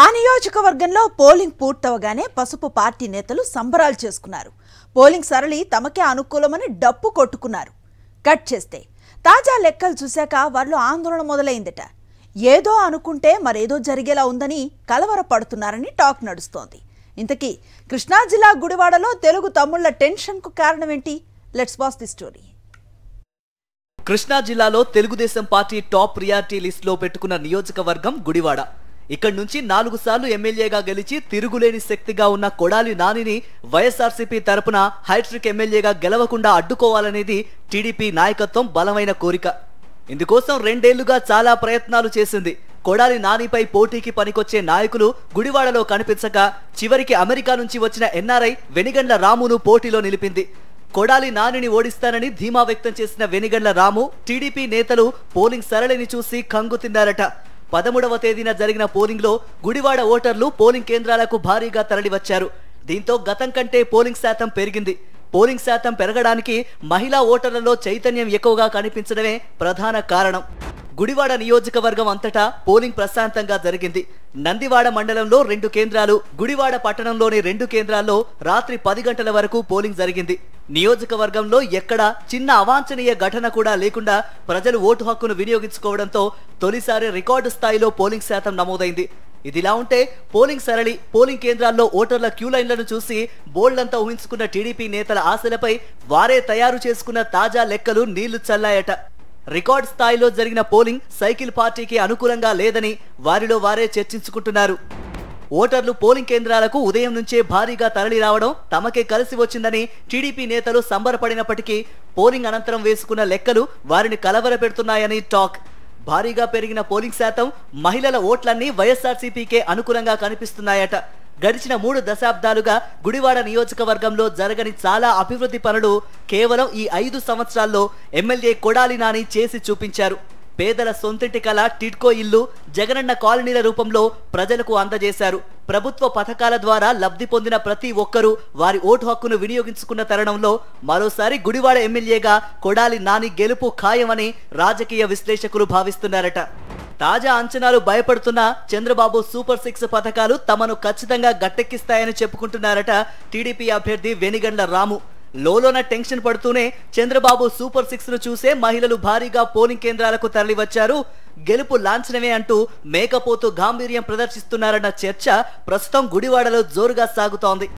ఆ నియోజకవర్గంలో పోలింగ్ పూర్తవగానే పసుపు పార్టీ నేతలు సంబరాలు చేసుకున్నారు. పోలింగ్ సరళి తమకే అనుకూలమని డప్పు కొట్టుకున్నారు. కట్ చేస్తే తాజా లెక్కలు చూశాక వారిలో ఆందోళన మొదలైందట. ఏదో అనుకుంటే మరేదో జరిగేలా ఉందని కలవరపడుతున్నారని టాక్ నడుస్తోంది. ఇంతకీ కృష్ణా జిల్లా గుడివాడలో తెలుగు తమ్ముళ్ల టెన్షన్కు కారణమేంటి? Let's watch the story. Krishna జిల్లాలో తెలుగుదేశం పార్టీ టాప్ ప్రియారిటీ లిస్టులో పెట్టుకున్న నియోజకవర్గం గుడివాడ. ఇక్కడి నుంచి 4 సార్లు ఎమ్మెల్యేగా గెలిచి తిరుగులేని శక్తిగా ఉన్న కొడాలి నానిని వైఎస్ఆర్సీపీ తరపున హైట్రిక్ ఎమ్మెల్యేగా గెలవకుండా అడ్డుకోవాలనేది టీడీపీ నాయకత్వం బలమైన కోరిక. ఇందుకోసం 2 ఏళ్లుగా చాలా ప్రయత్నాలు చేసింది. కొడాలి నానిపై పోటీకి పనికొచ్చే నాయకులు గుడివాడలో కనిపించక చివరికి అమెరికా నుంచి వచ్చిన ఎన్ఆర్ఐ వెనిగండ్ల రామును పోటీలో నిలిపింది. కొడాలి నానిని ఓడిస్తానని ధీమా వ్యక్తం చేసిన వెనిగండ్ల రాము టీడీపీ నేతలు పోలింగ్ సరళిని చూసి కంగు తిన్నారట. 13వ తేదీన జరిగిన పోలింగ్ లో గుడివాడ ఓటర్లు పోలింగ్ కేంద్రాలకు భారీగా తరలివచ్చారు. దీంతో గతం కంటే పోలింగ్ శాతం పెరిగింది. పోలింగ్ శాతం పెరగడానికి మహిళా ఓటర్లలో చైతన్యం ఎక్కువగా కనిపించడమే ప్రధాన కారణం. గుడివాడ నియోజకవర్గం అంతటా పోలింగ్ ప్రశాంతంగా జరిగింది. నందివాడ మండలంలో 2 కేంద్రాలు, గుడివాడ పట్టణంలోని 2 కేంద్రాల్లో రాత్రి 10 గంటల వరకు పోలింగ్ జరిగింది. నియోజకవర్గంలో ఎక్కడా చిన్న అవాంఛనీయ ఘటన కూడా లేకుండా ప్రజలు ఓటు హక్కును వినియోగించుకోవడంతో తొలిసారి రికార్డు స్థాయిలో పోలింగ్ శాతం నమోదైంది. ఇదిలా ఉంటే పోలింగ్ సరళి, పోలింగ్ కేంద్రాల్లో ఓటర్ల క్యూ లైన్లను చూసి బోల్డంతా ఊహించుకున్న టీడీపీ నేతల ఆశలపై వారే తయారు చేసుకున్న తాజా లెక్కలు నీళ్లు చల్లాయట. రికార్డ్ స్థాయిలో జరిగిన పోలింగ్ సైకిల్ పార్టీకి అనుకూలంగా లేదని వారిలో వారే చర్చించుకుంటున్నారు. ఓటర్లు పోలింగ్ కేంద్రాలకు ఉదయం నుంచే భారీగా తరలి రావడం తమకే కలిసి వచ్చిందని టీడీపీ నేతలు సంబరపడినప్పటికీ పోలింగ్ అనంతరం వేసుకున్న లెక్కలు వారిని కలవరపెడుతున్నాయని టాక్. భారీగా పెరిగిన పోలింగ్ శాతం, మహిళల ఓట్లన్నీ వైఎస్ఆర్సీపీకే అనుకూలంగా కనిపిస్తున్నాయట. గడిచిన 3 దశాబ్దాలుగా గుడివాడ నియోజకవర్గంలో జరగని చాలా అభివృద్ధి పనులు కేవలం ఈ 5 సంవత్సరాల్లో ఎమ్మెల్యే కొడాలి నాని చేసి చూపించారు. పేదల సొంతింటి కల టిడ్కో ఇల్లు, జగనన్న కాలనీల రూపంలో ప్రజలకు అందజేశారు. ప్రభుత్వ పథకాల ద్వారా లబ్ధి పొందిన ప్రతి ఒక్కరూ వారి ఓటు హక్కును వినియోగించుకున్న తరుణంలో మరోసారి గుడివాడ ఎమ్మెల్యేగా కొడాలి నాని గెలుపు ఖాయమని రాజకీయ విశ్లేషకులు భావిస్తున్నారట. తాజా అంచనాలు భయపడుతున్న చంద్రబాబు సూపర్ 6 పథకాలు తమను ఖచ్చితంగా గట్టెక్కిస్తాయని చెప్పుకుంటున్నారట టీడీపీ అభ్యర్థి వెనిగండ్ల రాము. లోలోన టెన్షన్ పడుతూనే చంద్రబాబు సూపర్ 6ను చూసే మహిళలు భారీగా పోలింగ్ కేంద్రాలకు తరలివచ్చారు. గెలుపు లాంఛనమే అంటూ మేకపోతు గాంభీర్యం ప్రదర్శిస్తున్నారన్న చర్చ ప్రస్తుతం గుడివాడలో జోరుగా సాగుతోంది.